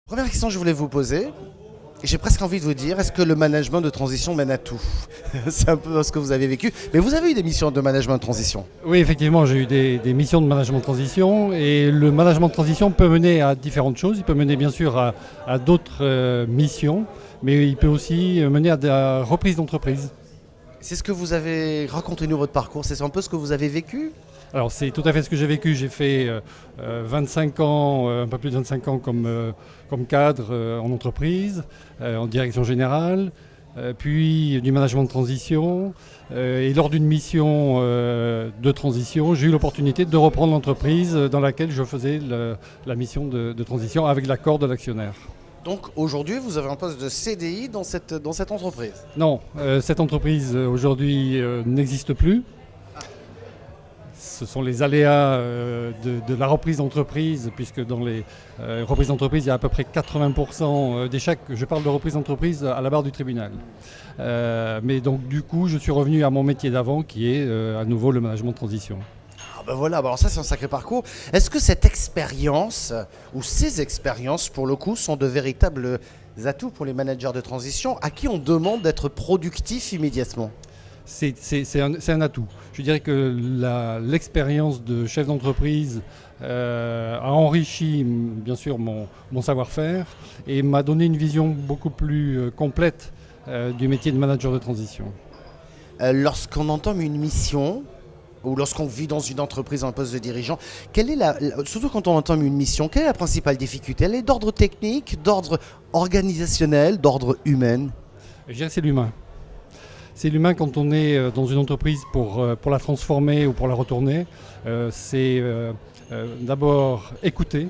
Première question que je voulais vous poser, et j'ai presque envie de vous dire, est-ce que le management de transition mène à tout? C'est un peu ce que vous avez vécu, mais vous avez eu des missions de management de transition. Oui, effectivement, j'ai eu des missions de management de transition et le management de transition peut mener à différentes choses. Il peut mener bien sûr à d'autres missions, mais il peut aussi mener à des reprises d'entreprise. C'est ce que vous avez, racontez-nous votre parcours, c'est un peu ce que vous avez vécu? Alors c'est tout à fait ce que j'ai vécu. J'ai fait 25 ans, un peu plus de 25 ans comme cadre en entreprise, en direction générale, puis du management de transition. Et lors d'une mission de transition, j'ai eu l'opportunité de reprendre l'entreprise dans laquelle je faisais la mission de transition avec l'accord de l'actionnaire. Donc aujourd'hui, vous avez un poste de CDI dans cette entreprise? Non, cette entreprise aujourd'hui n'existe plus. Ce sont les aléas de la reprise d'entreprise, puisque dans les reprises d'entreprise, il y a à peu près 80% d'échecs. Je parle de reprise d'entreprise à la barre du tribunal. Mais donc du coup, je suis revenu à mon métier d'avant, qui est à nouveau le management de transition. Ah ben voilà, alors ça c'est un sacré parcours. Est-ce que cette expérience, ou ces expériences pour le coup, sont de véritables atouts pour les managers de transition à qui on demande d'être productif immédiatement? C'est un atout. Je dirais que l'expérience de chef d'entreprise a enrichi bien sûr mon savoir-faire et m'a donné une vision beaucoup plus complète du métier de manager de transition. Lorsqu'on entame une mission, ou lorsqu'on vit dans une entreprise en poste de dirigeant, quelle est surtout quand on entame une mission, quelle est la principale difficulté? Elle est d'ordre technique, d'ordre organisationnel, d'ordre humain? Je dirais que c'est l'humain. C'est l'humain quand on est dans une entreprise pour la transformer ou pour la retourner. C'est d'abord écouter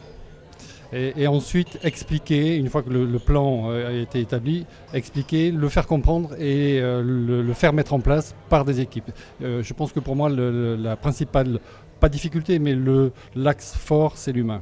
et ensuite expliquer, une fois que le plan a été établi, expliquer, le faire comprendre et le faire mettre en place par des équipes. Je pense que pour moi, la principale, pas difficulté, mais l'axe fort, c'est l'humain.